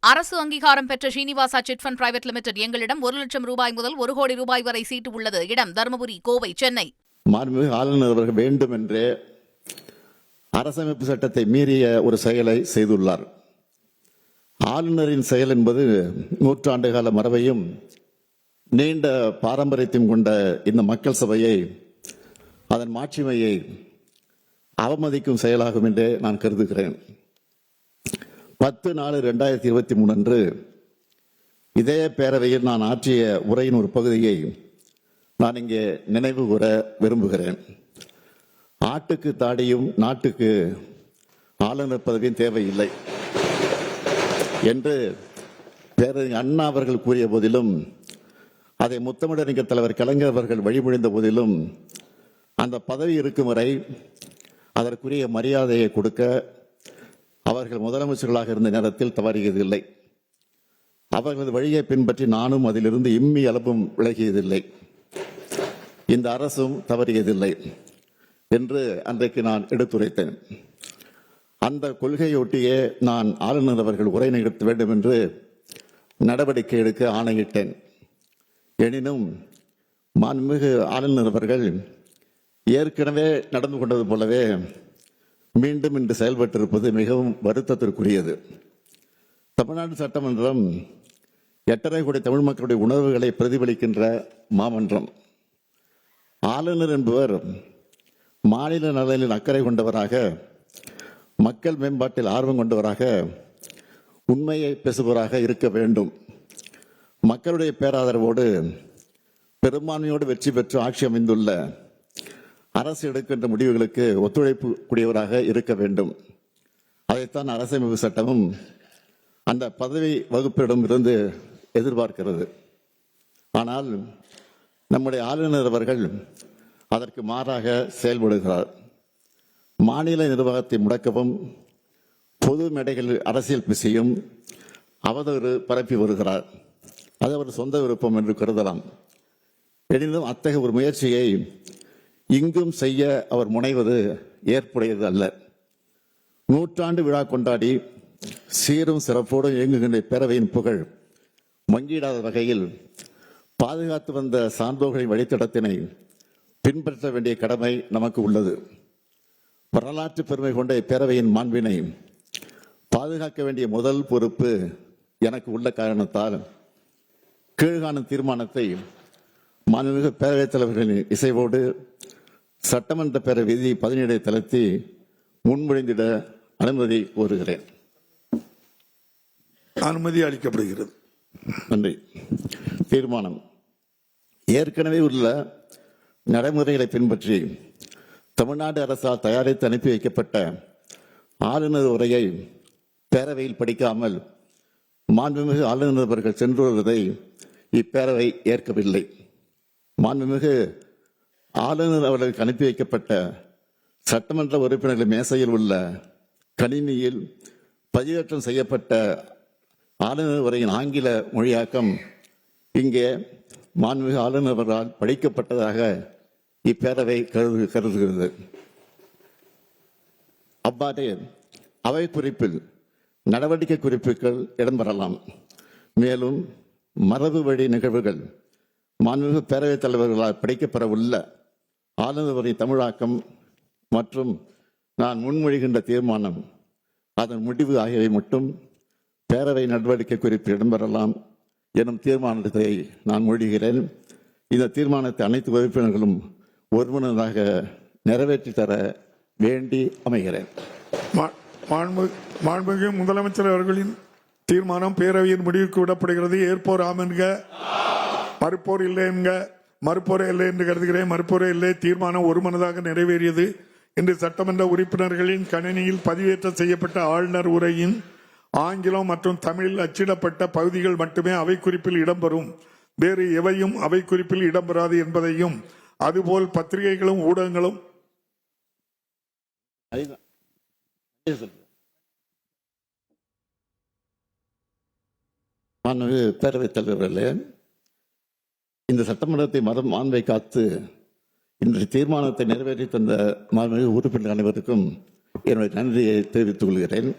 அரசு அங்கீகாரம் பெற்ற Srinivasa chit fund private limited எங்களிடம் 1 லட்சம் ரூபாய் முதல் 1 கோடி ரூபாய் வரை சீட்டு உள்ளது. இடம் தருமபுரி, கோவை, சென்னை. மாண்புமிகு ஆளுநர் அவர்கள் வேண்டும் என்றே அரசமைப்பு சட்டத்தை மீறிய ஒரு செயலை செய்துள்ளார். ஆளுநரின் செயல் என்பது நூற்றாண்டு கால மரபையும் நீண்ட பாரம்பரியத்தையும் கொண்ட இந்த மக்கள் சபையை, அதன் மாட்சிமையை அவமதிக்கும் செயலாகும் என்றே நான் கருதுகிறேன். 10/4/2023 அன்று இதே பேரவையில் நான் ஆற்றிய உரையின் ஒரு பகுதியை நான் இங்கே நினைவு கூற விரும்புகிறேன். ஆட்டுக்கு தாடியும் நாட்டுக்கு ஆளுநர் பதவியும் தேவையில்லை என்று பேரறிஞர் அண்ணா அவர்கள் கூறிய போதிலும், அதை முத்தமிழறிஞர் தலைவர் கலைஞர் அவர்கள் வழிமொழிந்த போதிலும், அந்த பதவி இருக்கும் வரை அதற்குரிய மரியாதையை கொடுக்க அவர்கள் முதலமைச்சர்களாக இருந்த நேரத்தில் தவறியதில்லை. அவர்களது வழியை பின்பற்றி நானும் அதிலிருந்து இம்மி அளவும் விலகியதில்லை. இந்த அரசும் தவறியதில்லை என்று அன்றைக்கு நான் எடுத்துரைத்தேன். அந்த கொள்கையொட்டியே நான் ஆளுநர் அவர்கள் உரை நிகழ்த்த வேண்டும் என்று நடவடிக்கை எடுக்க ஆணையிட்டேன். எனினும் மாண்புமிகு ஆளுநர் அவர்கள் ஏற்கனவே நடந்து கொண்டது போலவே மீண்டும் இன்று செயல்பட்டிருப்பது மிகவும் வருத்தத்திற்குரியது. தமிழ்நாடு சட்டமன்றம் 8.5 கோடி தமிழ் மக்களுடைய உணர்வுகளை பிரதிபலிக்கின்ற மாமன்றம். ஆளுநர் என்பவர் மாநில நலனில் அக்கறை கொண்டவராக, மக்கள் மேம்பாட்டில் ஆர்வம் கொண்டவராக, உண்மையை பேசுபவராக இருக்க வேண்டும். மக்களுடைய பேராதரவோடு பெரும்பான்மையோடு வெற்றி பெற்று ஆட்சி அமைந்துள்ள அரசு எடுக்கின்ற முடிவுகளுக்கு ஒத்துழைப்பு கூடியவராக இருக்க வேண்டும். அதைத்தான் அரசமைப்பு சட்டமும் அந்த பதவி வகுப்பிடம் இருந்து எதிர்பார்க்கிறது. ஆனால் நம்முடைய ஆளுநர் அவர்கள் அதற்கு மாறாக செயல்படுகிறார். மாநில நிர்வாகத்தை முடக்கவும், பொது மேடைகளில் அரசியல் பேசியும் அவதூறு பரப்பி வருகிறார். அது அவர் சொந்த விருப்பம் என்று கருதலாம். எனினும் அத்தகைய ஒரு முயற்சியை இங்கும் செய்ய அவர் முனைவது ஏற்புடையது அல்ல. நூற்றாண்டு விழா கொண்டாடி சீரும் சிறப்போடு இயங்குகின்ற பேரவையின் புகழ் மங்கிடாத வகையில் பாதுகாத்து வந்த சான்றோர்களின் வழித்தடத்தினை பின்பற்ற வேண்டிய கடமை நமக்கு உள்ளது. வரலாற்று பெருமை கொண்ட இப்பேரவையின் மாண்பினை பாதுகாக்க வேண்டிய முதல் பொறுப்பு எனக்கு உள்ள காரணத்தால் கீழ்காணும் தீர்மானத்தை மாண்புமிகு பேரவைத் தலைவர்களின் இசைவோடு சட்டமன்ற பேரவை விதி 17 தளர்த்தி முன்மொழிந்திட அனுமதி கோருகிறேன். அனுமதி அளிக்கப்படுகிறது. நன்றி. தீர்மானம். ஏற்கனவே உள்ள நடைமுறைகளை பின்பற்றி தமிழ்நாடு அரசால் தயாரித்து அனுப்பி வைக்கப்பட்ட ஆளுநர் உரையை பேரவையில் படிக்காமல் மாண்புமிகு ஆளுநர் அவர்கள் சென்று வருவதை இப்பேரவை ஏற்கவில்லை. மாண்புமிகு ஆளுநர் அவர்களுக்கு அனுப்பி வைக்கப்பட்ட சட்டமன்ற உறுப்பினர்கள் மேசையில் உள்ள கணினியில் பதிவேற்றம் செய்யப்பட்ட ஆளுநர் உரையின் ஆங்கில மொழியாக்கம் இங்கே மாண்புமிகு ஆளுநர் அவர்களால் படிக்கப்பட்டதாக இப்பேரவை கருதுகிறது. அவ்வாறே அவை குறிப்பில் நடவடிக்கை குறிப்புகள் இடம்பெறலாம். மேலும் மரபு வழி நிகழ்வுகள் மாண்புமிகு பேரவைத் தலைவர்களால் படிக்கப்பெற உள்ள ஆளுநரின் தமிழாக்கம் மற்றும் நான் முன்மொழிகின்ற தீர்மானம், அதன் முடிவு ஆகியவை மட்டும் பேரவை நடவடிக்கை குறிப்பில் இடம்பெறலாம் எனும் தீர்மானத்தை நான் மொழிகிறேன். இந்த தீர்மானத்தை அனைத்து உறுப்பினர்களும் ஒருமனதாக நிறைவேற்றி தர வேண்டி அமைகிறேன். மாண்புமிகு முதலமைச்சர் அவர்களின் தீர்மானம் பேரவையின் முடிவுக்கு விடப்படுகிறது. ஏற்போர் ஆம் என்க, மறுப்போர் இல்லை என்க. மறுப்போரே இல்லை என்று கருதுகிறேன். மறுப்போரே இல்லை. தீர்மானம் ஒருமனதாக நிறைவேறியது. இன்று சட்டமன்ற உறுப்பினர்களின் கணினியில் பதிவேற்றம் செய்யப்பட்ட ஆளுநர் உரையின் ஆங்கிலம் மற்றும் தமிழில் அச்சிடப்பட்ட பகுதிகள் மட்டுமே அவை குறிப்பில் இடம்பெறும். வேறு எவையும் அவை குறிப்பில் இடம்பெறாது என்பதையும், அதுபோல் பத்திரிகைகளும் ஊடகங்களும் பேரவைத் தலைவர்களே, இந்த சட்டமன்றத்தை மாண்பை காத்து இன்றைய தீர்மானத்தை நிறைவேற்றி தந்த மாண்புமிகு உறுப்பினர் அனைவருக்கும் என்னுடைய நன்றியை தெரிவித்துக் கொள்கிறேன்.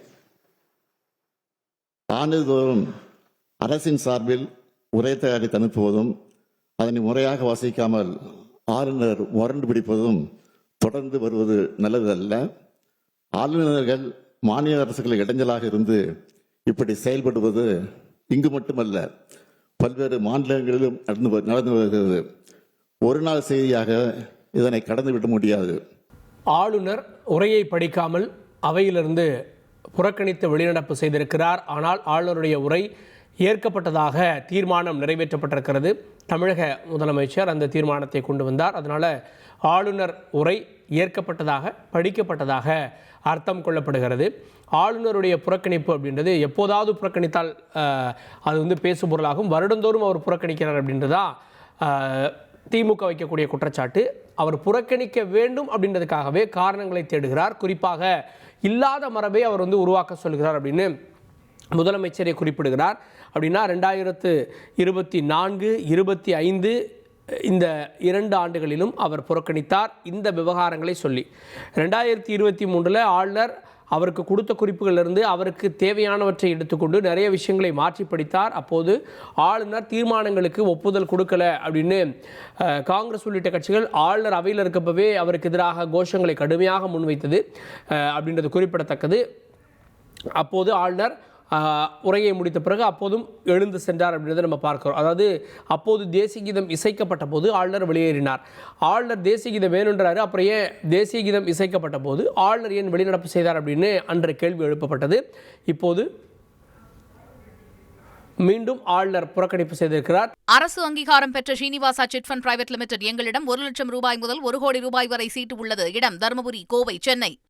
ஆண்டுதோறும் அரசின் சார்பில் உரை தயாரித்து அனுப்புவதும் அதனை முறையாக வாசிக்காமல் ஆளுநர் முரண்டு பிடிப்பதும் தொடர்ந்து வருவது நல்லதல்ல. ஆளுநர்கள் மாநில அரசுகளுக்கு இடைஞ்சலாக இருந்து இப்படி செயல்படுவது இங்கு மட்டுமல்ல, பல்வேறு மாநிலங்களிலும் நடந்து வருகிறது. ஒரு நாள் செய்தியாக இதனை கடந்துவிட முடியாது. ஆளுநர் உரையை படிக்காமல் அவையிலிருந்து புறக்கணித்து வெளிநடப்பு செய்திருக்கிறார். ஆனால் ஆளுநருடைய உரை ஏற்கப்பட்டதாக தீர்மானம் நிறைவேற்றப்பட்டிருக்கிறது. தமிழக முதலமைச்சர் அந்த தீர்மானத்தை கொண்டு வந்தார். அதனால் ஆளுநர் உரை ஏற்கப்பட்டதாக, படிக்கப்பட்டதாக அர்த்தம் கொள்ளப்படுகிறது. ஆளுநருடைய புறக்கணிப்பு அப்படின்றது எப்போதாவது புறக்கணித்தால் அது பேசுபொருளாகும். வருடந்தோறும் அவர் புறக்கணிக்கிறார் அப்படின்றதான் திமுக வைக்கக்கூடிய குற்றச்சாட்டு. அவர் புறக்கணிக்க வேண்டும் அப்படின்றதுக்காகவே காரணங்களை தேடுகிறார். குறிப்பாக இல்லாத மரபை அவர் உருவாக்க சொல்கிறார் அப்படின்னு முதலமைச்சரை குறிப்பிடுகிறார். அப்படின்னா 2024, 25 இந்த 2 ஆண்டுகளிலும் அவர் புறக்கணித்தார் இந்த விவகாரங்களை சொல்லி. 2023 ஆளுநர் அவருக்கு கொடுத்த குறிப்புகளிலிருந்து அவருக்கு தேவையானவற்றை எடுத்துக்கொண்டு நிறைய விஷயங்களை மாற்றி படித்தார். அப்போது ஆளுநர் தீர்மானங்களுக்கு ஒப்புதல் கொடுக்கல அப்படின்னு காங்கிரஸ் உள்ளிட்ட கட்சிகள் ஆளுநர் அவையில் இருக்கப்பவே அவருக்கு எதிராக கோஷங்களை கடுமையாக முன்வைத்தது அப்படின்றது குறிப்பிடத்தக்கது. அப்போது ஆளுநர் உரையை முடித்த பிறகு அப்போதும் எழுந்து சென்றார் அப்படின்றத நம்ம பார்க்கிறோம். அதாவது அப்போது தேசிய கீதம் இசைக்கப்பட்ட போது ஆளுநர் வெளியேறினார். ஆளுநர் தேசிய கீதம் வேணுன்றாரு, அப்புறம் ஏன் தேசிய கீதம் இசைக்கப்பட்ட போது ஆளுநர் ஏன் வெளிநடப்பு செய்தார் அப்படின்னு அன்று கேள்வி எழுப்பப்பட்டது. இப்போது மீண்டும் ஆளுநர் புறக்கணிப்பு செய்திருக்கிறார். அரசு அங்கீகாரம் பெற்ற Srinivasa chit fund private limited எங்களிடம் 1 லட்சம் ரூபாய் முதல் 1 கோடி ரூபாய் வரை சீட்டு உள்ளது. இடம் தருமபுரி, கோவை, சென்னை.